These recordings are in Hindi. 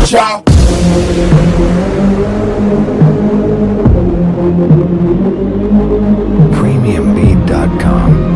Ciao. Premiumbeat.com.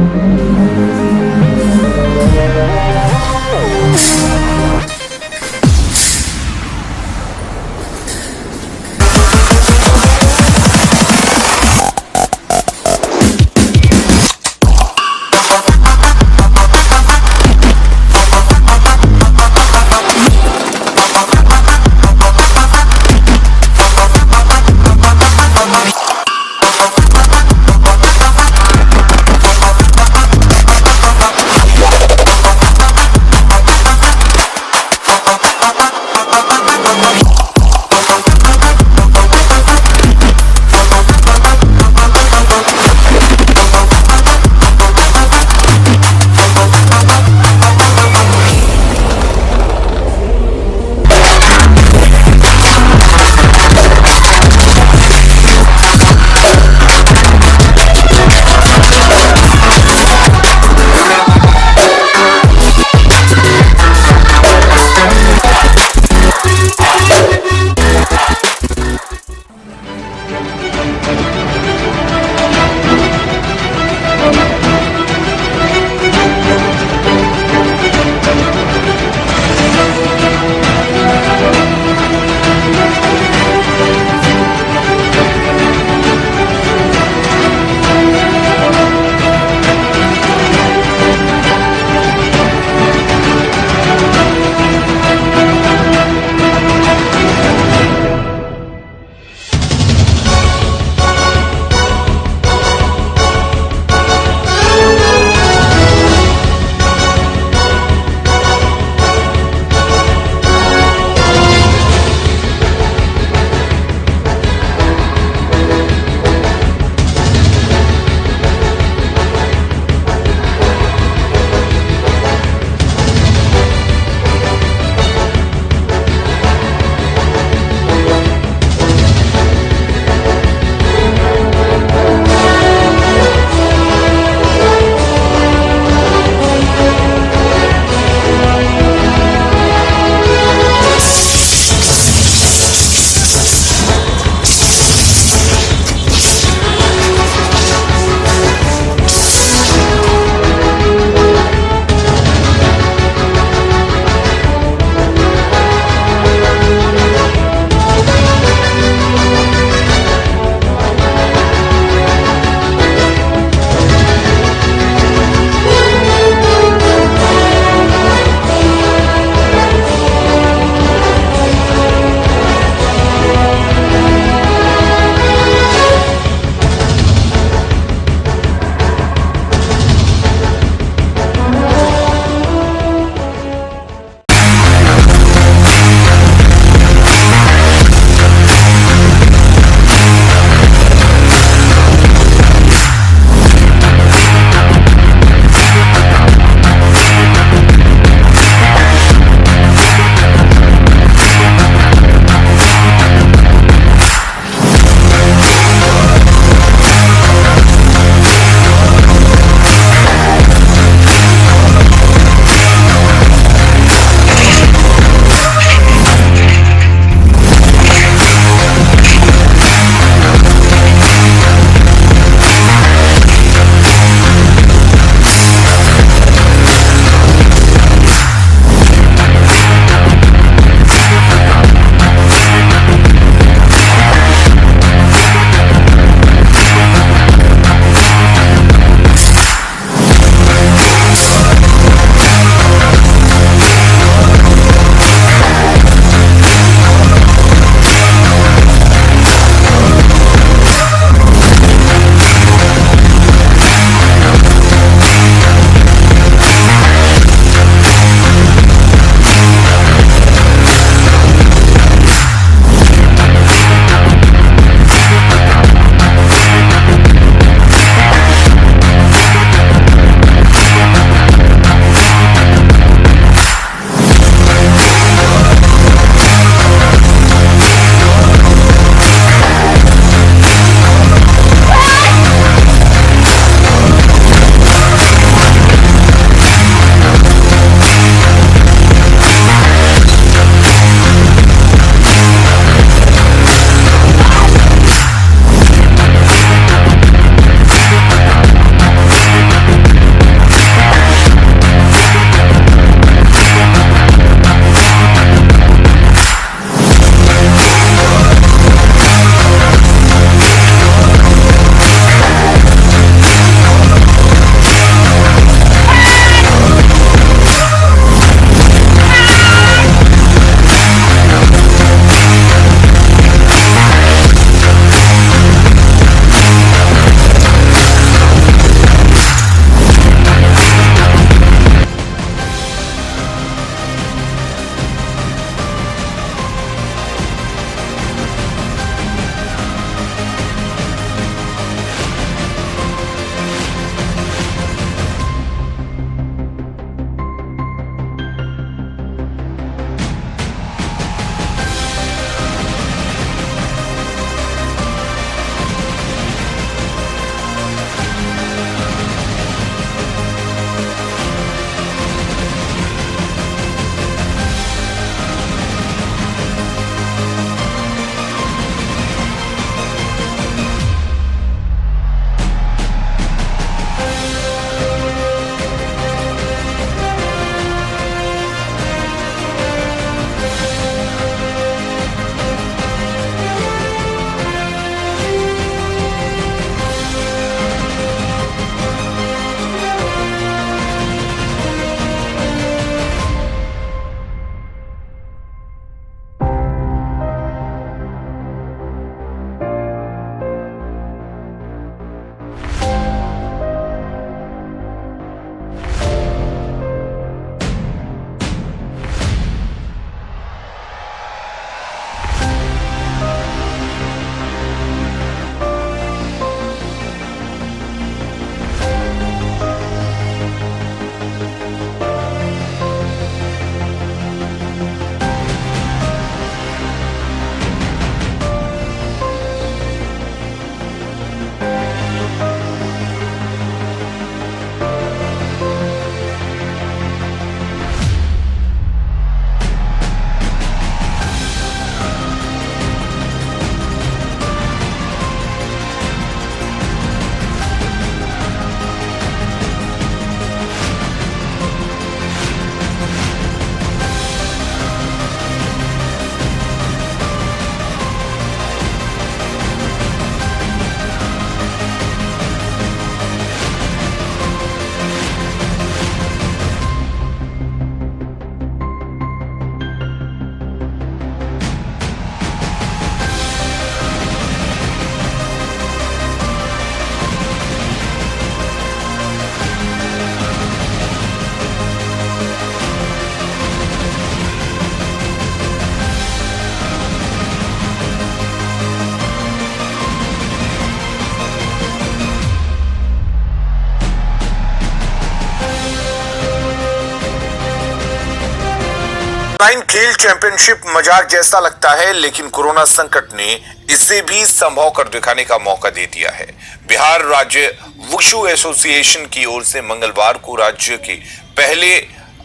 ऑनलाइन खेल चैंपियनशिप मजाक जैसा लगता है, लेकिन कोरोना संकट ने इसे भी संभव कर दिखाने का मौका दे दिया है। बिहार राज्य वुशु एसोसिएशन की ओर से मंगलवार को राज्य के पहले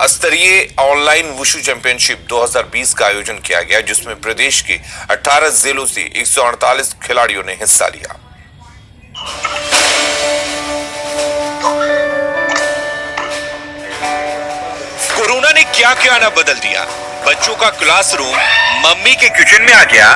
स्तरीय ऑनलाइन वुशु चैंपियनशिप 2020 का आयोजन किया गया, जिसमें प्रदेश के 18 जिलों से 148 खिलाड़ियों ने हिस्सा लिया। कोरोना ने क्या क्या ना बदल दिया। बच्चों का क्लासरूम मम्मी के किचन में आ गया,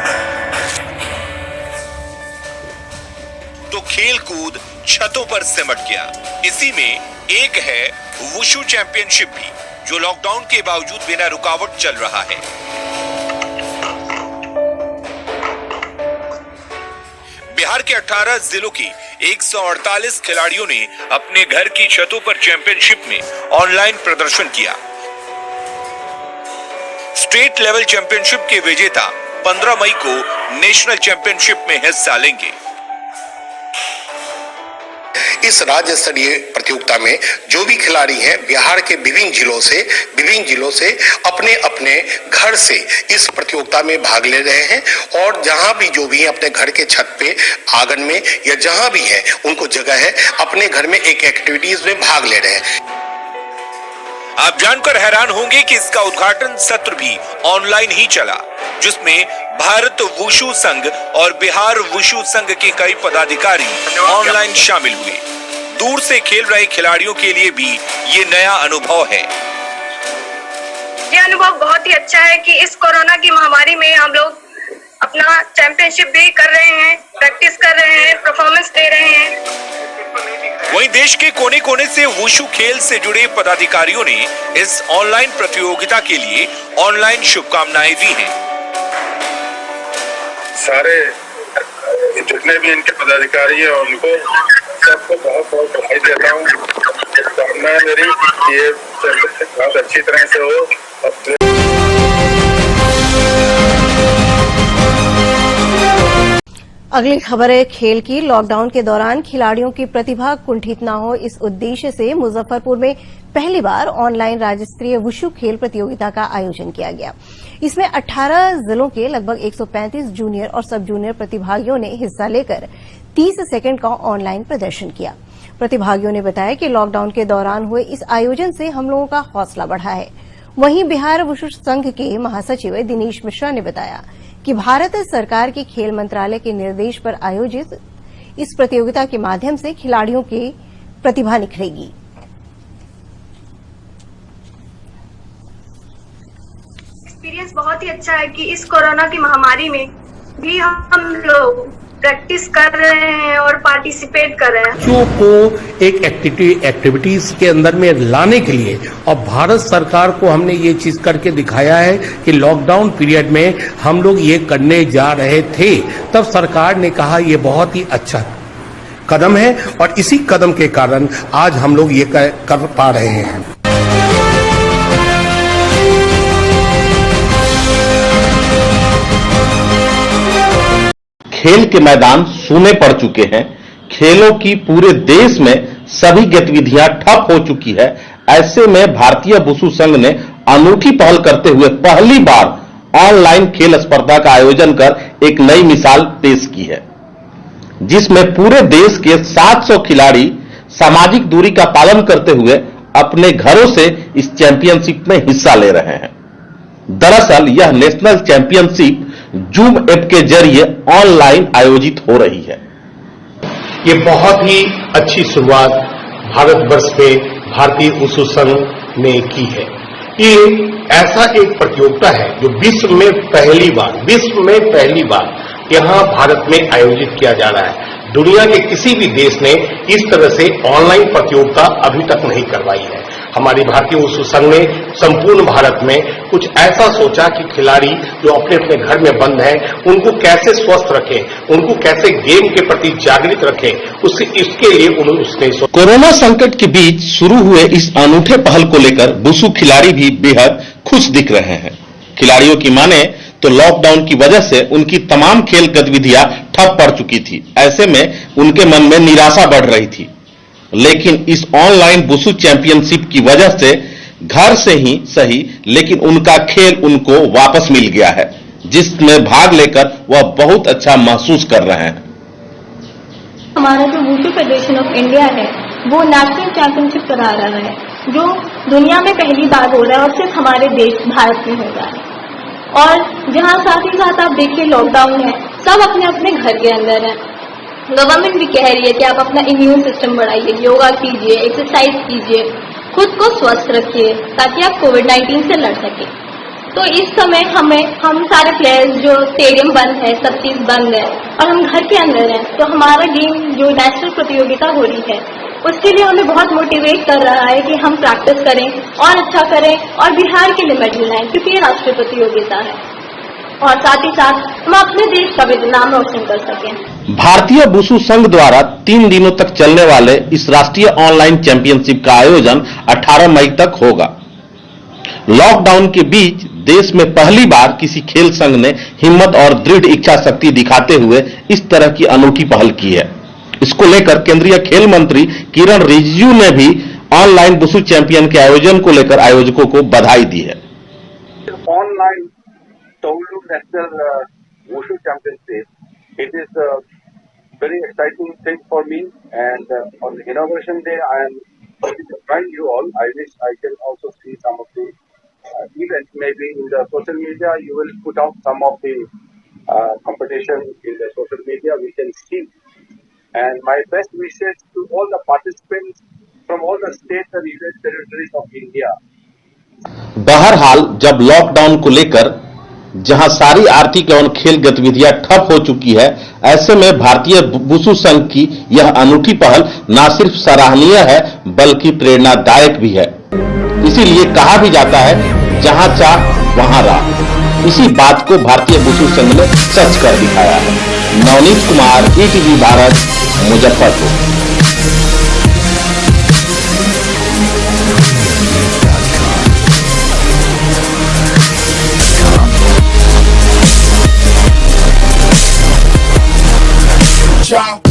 तो खेल कूद छतों पर सिमट गया। इसी में एक है वुशु चैंपियनशिप भी, जो लॉकडाउन के बावजूद बिना रुकावट चल रहा है। बिहार के 18 जिलों की 148 खिलाड़ियों ने अपने घर की छतों पर चैंपियनशिप में ऑनलाइन प्रदर्शन किया। स्टेट लेवल चैंपियनशिप के विजेता 15 मई को नेशनल चैंपियनशिप में हिस्सा लेंगे। इस राज्य स्तरीय प्रतियोगिता में जो भी खिलाड़ी हैं बिहार के विभिन्न जिलों से अपने अपने घर से इस प्रतियोगिता में भाग ले रहे हैं, और जहां भी जो भी अपने घर के छत पे, आंगन में या जहां भी है उनको जगह है, अपने घर में एक एक्टिविटीज में भाग ले रहे हैं। आप जानकर हैरान होंगे कि इसका उद्घाटन सत्र भी ऑनलाइन ही चला, जिसमें भारत वुशु संघ और बिहार वुशु संघ के कई पदाधिकारी ऑनलाइन शामिल हुए। दूर से खेल रहे खिलाड़ियों के लिए भी ये नया अनुभव है। ये अनुभव बहुत ही अच्छा है कि इस कोरोना की महामारी में हम लोग अपना चैंपियनशिप भी कर रहे हैं, प्रैक्टिस कर रहे हैं, परफॉर्मेंस दे रहे हैं। वहीं देश के कोने कोने से वुशु खेल से जुड़े पदाधिकारियों ने इस ऑनलाइन प्रतियोगिता के लिए ऑनलाइन शुभकामनाएं दी हैं। सारे जितने भी इनके पदाधिकारी हैं उनको सबको बहुत बहुत बधाई देता हूँ। शुभकामना है मेरी कि ये बहुत अच्छी तरह से हो। अगली खबर है खेल की। लॉकडाउन के दौरान खिलाड़ियों की प्रतिभा कुंठित न हो, इस उद्देश्य से मुजफ्फरपुर में पहली बार ऑनलाइन राज्य स्तरीय वुशु खेल प्रतियोगिता का आयोजन किया गया। इसमें 18 जिलों के लगभग 135 जूनियर और सब जूनियर प्रतिभागियों ने हिस्सा लेकर 30 सेकंड का ऑनलाइन प्रदर्शन किया। प्रतिभागियों ने बताया कि लॉकडाउन के दौरान हुए इस आयोजन से हम लोगों का हौसला बढ़ा है। वहीं बिहार वुशु संघ के महासचिव दिनेश मिश्रा ने बताया कि भारत सरकार के खेल मंत्रालय के निर्देश पर आयोजित इस प्रतियोगिता के माध्यम से खिलाड़ियों की प्रतिभा निखरेगी। एक्सपीरियंस बहुत ही अच्छा है कि इस कोरोना की महामारी में भी हम लोग प्रैक्टिस कर रहे हैं और पार्टिसिपेट कर रहे हैं। बच्चों को एक एक्टिविटीज के अंदर में लाने के लिए, और भारत सरकार को हमने ये चीज करके दिखाया है कि लॉकडाउन पीरियड में हम लोग ये करने जा रहे थे, तब सरकार ने कहा ये बहुत ही अच्छा कदम है, और इसी कदम के कारण आज हम लोग ये कर पा रहे हैं। खेल के मैदान सूने पड़ चुके हैं। खेलों की पूरे देश में सभी गतिविधियां ठप हो चुकी है। ऐसे में भारतीय वुशु संघ ने अनूठी पहल करते हुए पहली बार ऑनलाइन खेल स्पर्धा का आयोजन कर एक नई मिसाल पेश की है, जिसमें पूरे देश के 700 खिलाड़ी सामाजिक दूरी का पालन करते हुए अपने घरों से इस चैंपियनशिप में हिस्सा ले रहे हैं। दरअसल यह नेशनल चैंपियनशिप जूम ऐप के जरिए ऑनलाइन आयोजित हो रही है। ये बहुत ही अच्छी शुरुआत भारतवर्ष में भारतीय वुशु संघ ने की है। ये ऐसा एक प्रतियोगिता है जो विश्व में पहली बार यहाँ भारत में आयोजित किया जा रहा है। दुनिया के किसी भी देश ने इस तरह से ऑनलाइन प्रतियोगिता अभी तक नहीं करवाई है। हमारी भारतीय वुशु संघ ने संपूर्ण भारत में कुछ ऐसा सोचा कि खिलाड़ी जो अपने अपने घर में बंद हैं, उनको कैसे स्वस्थ रखें, उनको कैसे गेम के प्रति जागृत रखें, इसके लिए उसने कोरोना संकट के बीच शुरू हुए इस अनूठे पहल को लेकर वुशु खिलाड़ी भी बेहद खुश दिख रहे हैं। खिलाड़ियों की माने तो लॉकडाउन की वजह से उनकी तमाम खेल गतिविधियां ठप पड़ चुकी थी। ऐसे में उनके मन में निराशा बढ़ रही थी, लेकिन इस ऑनलाइन वुशु चैंपियनशिप की वजह से घर से ही सही, लेकिन उनका खेल उनको वापस मिल गया है, जिसमें भाग लेकर वह बहुत अच्छा महसूस कर रहे हैं। हमारा जो वुशु फेडरेशन ऑफ इंडिया है वो नेशनल चैंपियनशिप करा रहा है, जो दुनिया में पहली बार हो रहा है और सिर्फ हमारे देश भारत में हो रहा है। और जहाँ साथ ही साथ आप देखिए लॉकडाउन है, सब अपने अपने घर के अंदर है। गवर्नमेंट भी कह रही है कि आप अपना इम्यून सिस्टम बढ़ाइए, योगा कीजिए, एक्सरसाइज कीजिए, खुद को स्वस्थ रखिए ताकि आप कोविड-19 से लड़ सके। तो इस समय हम सारे प्लेयर्स जो स्टेडियम बंद है, सब चीज बंद है और हम घर के अंदर हैं, तो हमारा गेम जो नेशनल प्रतियोगिता हो रही है उसके लिए हमें बहुत मोटिवेट कर रहा है कि हम प्रैक्टिस करें और अच्छा करें और बिहार के लिए मेडल लाएं, क्योंकि ये राष्ट्रीय प्रतियोगिता है और साथ ही साथ हम अपने देश का भी नाम रोशन कर सकें। भारतीय वुशु संघ द्वारा 3 दिनों तक चलने वाले इस राष्ट्रीय ऑनलाइन चैंपियनशिप का आयोजन 18 मई तक होगा। लॉकडाउन के बीच देश में पहली बार किसी खेल संघ ने हिम्मत और दृढ़ इच्छा शक्ति दिखाते हुए इस तरह की अनूठी पहल की है। इसको लेकर केंद्रीय खेल मंत्री किरण रिजिजू ने भी ऑनलाइन वुशु चैंपियन के आयोजन को लेकर आयोजकों को बधाई दी है। Online Taolu National Wushu Championship, it is a very exciting thing for me, and on the inauguration day I am join you all. I wish I can also see some of the events. Maybe in the social media you will put out some of the competition in the social media we can see. And my best wishes to all the participants from all the states and union territories of India. बहरहाल जब लॉकडाउन को लेकर जहां सारी आर्थिक एवं खेल गतिविधियां ठप हो चुकी है, ऐसे में भारतीय वुशु संघ की यह अनूठी पहल न सिर्फ सराहनीय है बल्कि प्रेरणादायक भी है। इसीलिए कहा भी जाता है जहां चाह वहां राह। इसी बात को भारतीय वुशु संघ ने सच कर दिखाया है। नवनीत कुमार, ईटीवी भारत, मुजफ्फरपुर। Ciao.